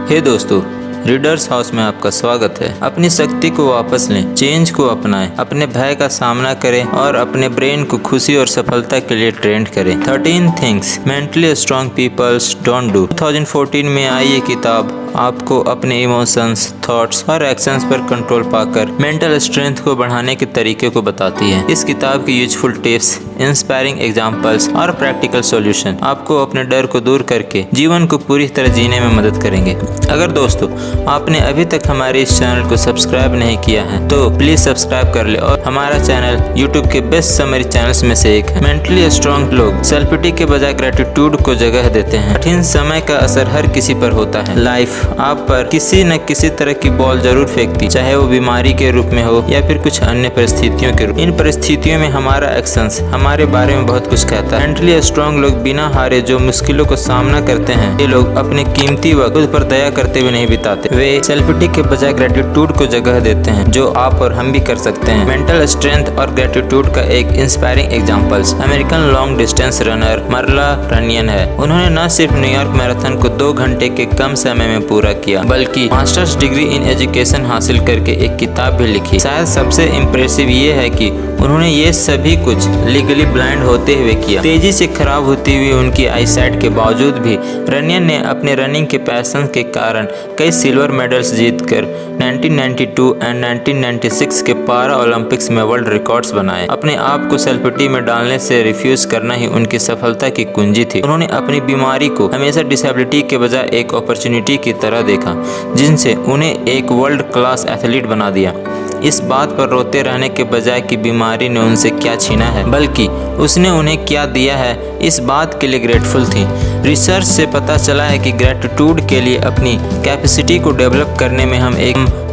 हे दोस्तों, readers house में आपका स्वागत है। अपनी शक्ति को वापस लें, चेंज को अपनाएं, अपने भय का सामना करें और अपने ब्रेन को खुशी और सफलता के लिए ट्रेंड करें। 13 things mentally strong peoples don't do. 2014 में आई ये किताब आपको अपने इमोशंस, थॉट्स और एक्शंस पर कंट्रोल पाकर मेंटल स्ट्रेंथ को बढ़ाने के तरीके को बताती है। इस किताब की यूजफुल टिप्स, इंस्पायरिंग एग्जांपल्स और प्रैक्टिकल सॉल्यूशन आपको अपने डर को दूर करके जीवन को पूरी तरह जीने में मदद करेंगे। अगर दोस्तों आपने अभी तक हमारे इस चैनल को सब्सक्राइब नहीं किया है तो प्लीज सब्सक्राइब कर ले। और हमारा चैनल यूट्यूब के बेस्ट समरी चैनल्स में से एक है। मेंटली स्ट्रांग लोग सेल्फ पिटी के बजाय ग्रेटिट्यूड को जगह देते हैं। कठिन समय का असर हर किसी पर होता है। लाइफ आप पर किसी न किसी तरह की बॉल जरूर फेंकती, चाहे वो बीमारी के रूप में हो या फिर कुछ अन्य परिस्थितियों के रूप। इन परिस्थितियों में हमारा एक्शंस हमारे बारे में बहुत कुछ कहता है। मेंटली स्ट्रांग लोग बिना हारे जो मुश्किलों को सामना करते हैं, ये लोग अपने कीमती वक्त खुद पर दया करते हुए नहीं बिताते। वे सेल्फ पिटी के बजाय ग्रेटिट्यूड को जगह देते हैं, जो आप और हम भी कर सकते हैं। मेंटल स्ट्रेंथ और ग्रेटिट्यूड का एक inspiring examples American long distance runner मरला रनियन है। उन्होंने न सिर्फ न्यूयॉर्क मैराथन को 2 घंटे के कम समय में पूरा किया, बल्कि मास्टर्स डिग्री इन एजुकेशन हासिल करके एक किताब भी लिखी। शायद सबसे इम्प्रेसिव ये है कि उन्होंने ये सभी कुछ लीगली ब्लाइंड होते हुए किया। तेजी से खराब होती हुई उनकी आईसाइट के बावजूद भी रनियन ने अपने रनिंग के पैशन के कारण कई सिल्वर मेडल्स जीतकर 1992 एंड 1996 के पारा ओलंपिक्स में वर्ल्ड रिकॉर्ड्स बनाए। अपने आप को सेल्फ पिटी में डालने से रिफ्यूज करना ही उनकी सफलता की कुंजी थी। उन्होंने अपनी बीमारी को हमेशा डिसेबिलिटी के बजाय एक अपॉर्चुनिटी की तरह देखा, जिनसे उन्हें एक वर्ल्ड क्लास एथलीट बना दिया। इस बात पर रोते रहने के बजाय कि बीमारी ने उनसे क्या छीना है, बल्कि उसने उन्हें क्या दिया है, इस बात के लिए ग्रेटफुल थी। रिसर्च से पता चला है कि ग्रेटिट्यूड के लिए अपनी कैपेसिटी को डेवलप करने में हम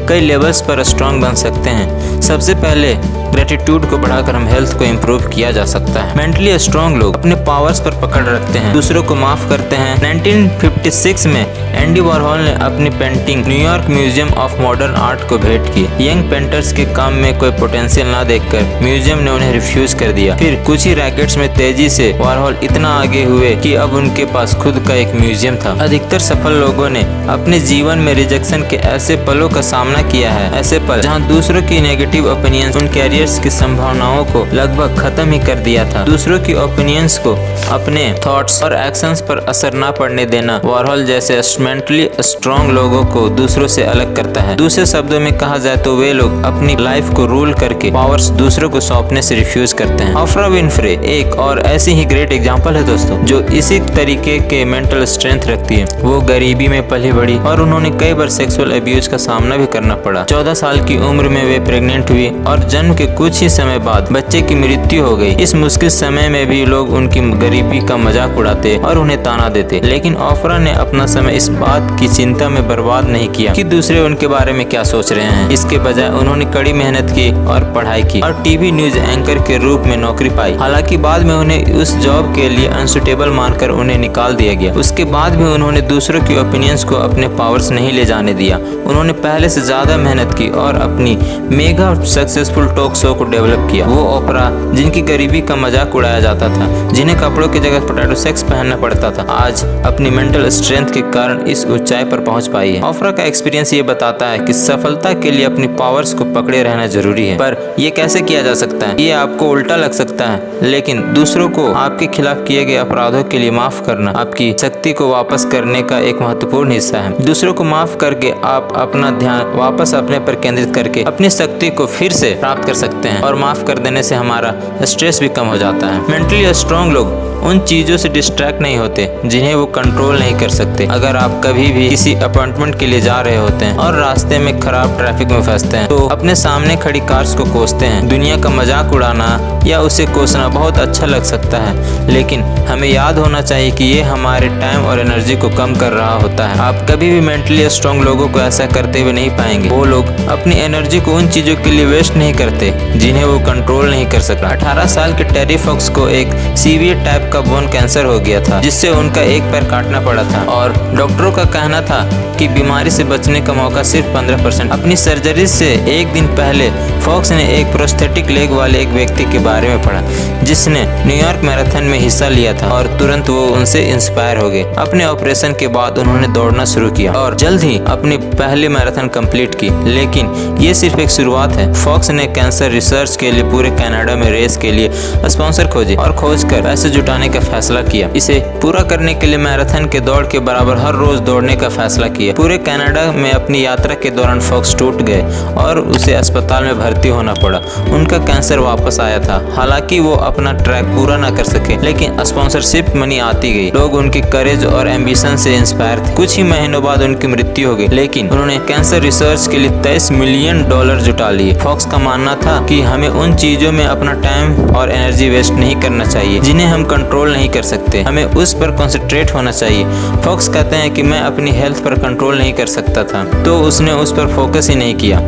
कई लेवल्स पर स्ट्रांग बन सकते हैं। सबसे पहले ग्रेटिट्यूड को बढ़ाकर हम हेल्थ को इम्प्रूव किया जा सकता है। मेंटली स्ट्रांग लोग अपने पावर्स पर पकड़ रखते हैं, दूसरों को माफ करते हैं। 1956 में एंडी वॉरहॉल ने अपनी painting New York museum of modern art को भेंट की। यंग पेंटर्स के काम में कोई पोटेंशियल ना देखकर म्यूजियम ने उन्हें रिफ्यूज कर दिया। फिर कुछ ही रैकेट्स में तेजी से वॉरहॉल इतना आगे हुए कि अब उनके पास खुद का एक म्यूजियम था। अधिकतर सफल लोगों ने अपने जीवन में रिजेक्शन के ऐसे पलों का सामना किया है, ऐसे पल जहाँ दूसरों की नेगेटिव ओपिनियंस उन कैरियर्स की संभावनाओं को लगभग खत्म ही कर दिया था। दूसरों की ओपिनियंस को अपने थॉट्स और एक्शंस पर असर न पड़ने देना वॉरहॉल जैसे मेंटली स्ट्रांग लोगों को दूसरों से अलग करता है। दूसरे शब्दों में कहा जाए तो वे लोग अपनी लाइफ को रूल करके पावर्स दूसरों को सौंपने से रिफ्यूज करते हैं। ऑफ्रा विनफ्रे एक और ऐसी ही ग्रेट एग्जांपल है दोस्तों, जो इसी तरीके के मेंटल स्ट्रेंथ रखती है। वो गरीबी में पली बड़ी और उन्होंने कई बार सेक्सुअल अब्यूज का सामना भी करना पड़ा। 14 साल की उम्र में वे प्रेग्नेंट हुई और जन्म के कुछ ही समय बाद बच्चे की मृत्यु हो गई। इस मुश्किल समय में भी लोग उनकी गरीबी का मजाक उड़ाते और उन्हें ताना देते, लेकिन ऑफ्रा ने अपना समय इस बात की चिंता में बर्बाद नहीं किया कि दूसरे उनके बारे में क्या सोच रहे हैं। इसके बजाय उन्होंने कड़ी मेहनत की और पढ़ाई की और टीवी न्यूज एंकर के रूप में नौकरी पाई। हालांकि बाद में उन्हें उस जॉब के लिए अनसुटेबल मानकर उन्हें निकाल दिया गया। उसके बाद भी उन्होंने दूसरों की ओपिनियंस को अपने पावर्स नहीं ले जाने दिया। उन्होंने पहले से ज्यादा मेहनत की और अपनी मेगा सक्सेसफुल टॉक शो को डेवलप किया। वो ओपरा जिनकी गरीबी का मजाक उड़ाया जाता था, जिन्हें कपड़ों की जगह पोटैटो सेक्स पहनना पड़ता था, आज अपनी मेंटल स्ट्रेंथ के कारण इस ऊंचाई पर पहुंच पाई है। ऑफ्रा का एक्सपीरियंस ये बताता है कि सफलता के लिए अपनी पावर्स को पकड़े रहना जरूरी है। पर ये कैसे किया जा सकता है? ये आपको उल्टा लग सकता है, लेकिन दूसरों को आपके खिलाफ किए गए अपराधों के लिए माफ करना आपकी शक्ति को वापस करने का एक महत्वपूर्ण हिस्सा है। दूसरों को माफ करके आप अपना ध्यान वापस अपने पर केंद्रित करके अपनी शक्ति को फिर से प्राप्त कर सकते हैं और माफ कर देने से हमारा स्ट्रेस भी कम हो जाता है। मेंटली स्ट्रांग लोग उन चीजों से डिस्ट्रैक्ट नहीं होते जिन्हें वो कंट्रोल नहीं कर सकते। अगर आप कभी भी किसी अपॉइंटमेंट के लिए जा रहे होते हैं और रास्ते में खराब ट्रैफिक में फंसते हैं तो अपने सामने खड़ी कार्स को कोसते हैं। दुनिया का मजाक उड़ाना या उसे कोसना बहुत अच्छा लग सकता है, लेकिन हमें याद होना चाहिए कि ये हमारे टाइम और एनर्जी को कम कर रहा होता है। आप कभी भी मेंटली स्ट्रांग लोगों को ऐसा करते हुए नहीं पाएंगे। वो लोग अपनी एनर्जी को उन चीजों के लिए वेस्ट नहीं करते जिन्हें वो कंट्रोल नहीं कर सकता। 18 साल के टेरी फॉक्स को एक सीवियर टाइप का बोन कैंसर हो गया था, जिससे उनका एक पैर काटना पड़ा था और डॉक्टरों का कहना था कि बीमारी से बचने का मौका सिर्फ 15%। अपनी सर्जरी से एक दिन पहले फॉक्स ने एक प्रोस्थेटिक लेग वाले एक व्यक्ति के बारे में पढ़ा जिसने न्यूयॉर्क मैराथन में हिस्सा लिया था और तुरंत वो उनसे इंस्पायर हो गए। अपने ऑपरेशन के बाद उन्होंने दौड़ना शुरू किया और जल्द ही अपनी पहली मैराथन कंप्लीट की। लेकिन ये सिर्फ एक शुरुआत है। फॉक्स ने कैंसर रिसर्च के लिए पूरे कनाडा में रेस के लिए स्पॉन्सर खोजे और खोजकर पैसे जुटाने का फैसला किया। इसे पूरा करने के लिए मैराथन के दौड़ के बराबर हर रोज दौड़ने का फैसला किया। पूरे कनाडा में अपनी यात्रा के दौरान फॉक्स टूट गए और उसे अस्पताल में भर्ती होना पड़ा। उनका कैंसर वापस आया था। हालांकि वो अपना ट्रैक पूरा न कर सके, लेकिन स्पॉन्सरशिप मनी आती गई। लोग उनके करेज और एम्बिशन से इंस्पायर थे। कुछ ही महीनों बाद उनकी मृत्यु हो गई, लेकिन उन्होंने कैंसर रिसर्च के लिए $23 मिलियन जुटा लिए। फॉक्स का मानना था कि हमें उन चीजों में अपना टाइम और एनर्जी वेस्ट नहीं करना चाहिए जिन्हें हम कंट्रोल नहीं कर सकते। हमें उस पर कंसंट्रेट होना चाहिए। फॉक्स कहते हैं कि मैं अपनी हेल्थ पर कंट्रोल नहीं कर सकता था, तो उसने उस पर फोकस ही नहीं किया।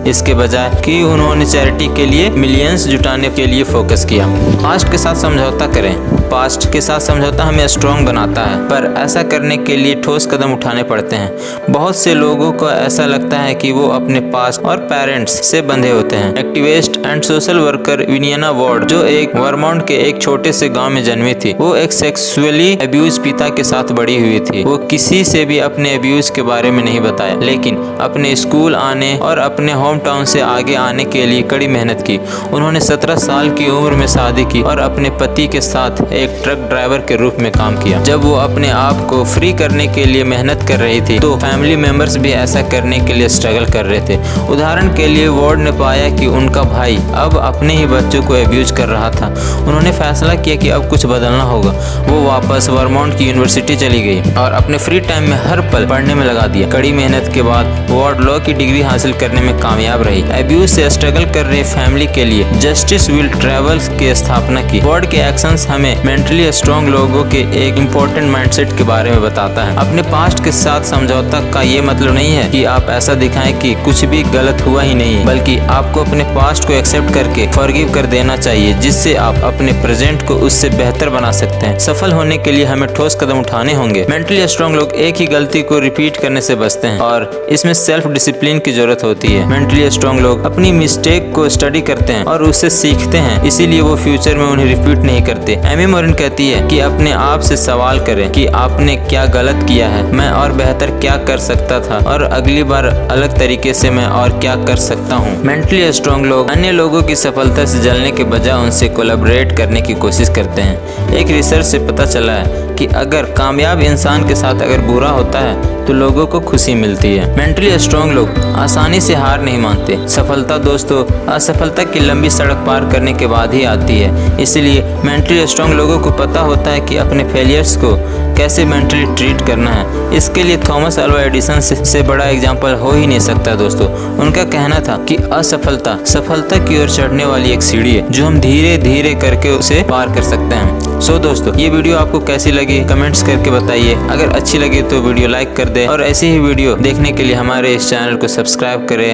इसके बजाय कि उन्होंने चैरिटी के लिए मिलियंस जुटाने के लिए फोकस किया। पास्ट के साथ समझौता करें। पास्ट के साथ समझौता हमें स्ट्रॉन्ग बनाता है, पर ऐसा करने के लिए ठोस कदम उठाने पड़ते हैं। बहुत से लोगों को ऐसा लगता है कि वो अपने पास्ट और पेरेंट्स से बंधे होते हैं। Activist and social worker Winona Ward, जो एक वर्मोंट के एक छोटे से गांव में जन्मी थी, वो एक सेक्सुअली अब्यूज पिता के साथ बड़ी हुई थी। वो किसी से भी अपने अब्यूज के बारे में नहीं बताया, लेकिन अपने स्कूल आने और अपने होम टाउन से आगे आने के लिए कड़ी मेहनत की। उन्होंने 17 साल की उम्र में शादी की और अपने पति के साथ एक ट्रक ड्राइवर के रूप में काम किया। जब वो अपने आप को फ्री करने के लिए मेहनत कर रही थी, तो फैमिली मेंबर्स भी ऐसा करने के लिए स्ट्रगल कर रहे थे। उदाहरण के लिए वार्ड ने पाया कि उनका भाई अब अपने ही बच्चों को अब्यूज कर रहा था। उन्होंने फैसला किया कि अब कुछ बदलना होगा। वो वापस वर्मोंट की यूनिवर्सिटी चली गई और अपने फ्री टाइम में हर पल पढ़ने में लगा दिया। कड़ी मेहनत के बाद वार्ड लॉ की डिग्री हासिल करने में कामयाब रही। अब्यूज से स्ट्रगल कर रहे फैमिली के लिए जस्टिस विल ट्रैवल की स्थापना की। वार्ड के एक्शंस हमें मेंटली स्ट्रॉन्ग लोगों के एक इम्पोर्टेंट माइंडसेट के बारे में बताता है। अपने पास्ट के साथ समझौता का ये मतलब नहीं है कि आप ऐसा दिखाएं कि कुछ भी गलत हुआ ही नहीं, बल्कि आपको अपने पास्ट को एक्सेप्ट करके फॉरगिव कर देना चाहिए, जिससे आप अपने प्रेजेंट को उससे बेहतर बना सकते हैं। सफल होने के लिए हमें ठोस कदम उठाने होंगे। मेंटली स्ट्रॉन्ग लोग एक ही गलती को रिपीट करने से बचते हैं और इसमें सेल्फ डिसिप्लिन की जरूरत होती है। मेंटली स्ट्रॉन्ग लोग अपनी मिस्टेक को स्टडी करते हैं और उससे सीखते हैं, इसीलिए वो फ्यूचर में उन्हें रिपीट नहीं करते। एमी मोरिन कहती है कि अपने आप से सवाल करें कि आपने क्या गलत किया है, मैं और बेहतर क्या कर सकता था, और अगली बार अलग तरीके से मैं और क्या कर सकता हूँ। मेंटली स्ट्रॉन्ग लोग अन्य लोगों की सफलता से जलने के बजाय उनसे कोलैबोरेट करने की कोशिश करते हैं। एक रिसर्च से पता चला है कि अगर कामयाब इंसान के साथ अगर बुरा होता है तो लोगों को खुशी मिलती है। मेंटली स्ट्रॉन्ग लोग आसानी से हार नहीं मानते। सफलता दोस्तों असफलता की लंबी सड़क पार करने के बाद ही आती है। इसलिए मेंटली स्ट्रॉन्ग लोगों को पता होता है कि अपने फेलियर्स को कैसे मेंटली ट्रीट करना है। इसके लिए थॉमस अल्वा एडिसन से बड़ा एग्जाम्पल हो ही नहीं सकता दोस्तों। उनका कहना था कि असफलता सफलता की ओर चढ़ने वाली एक सीढ़ी है, जो हम धीरे धीरे करके उसे पार कर सकते हैं। सो दोस्तों, ये वीडियो आपको कैसी लगी कमेंट्स करके बताइए। अगर अच्छी लगी तो वीडियो लाइक कर दे और ऐसी ही वीडियो देखने के लिए हमारे इस चैनल को सब्सक्राइब करें।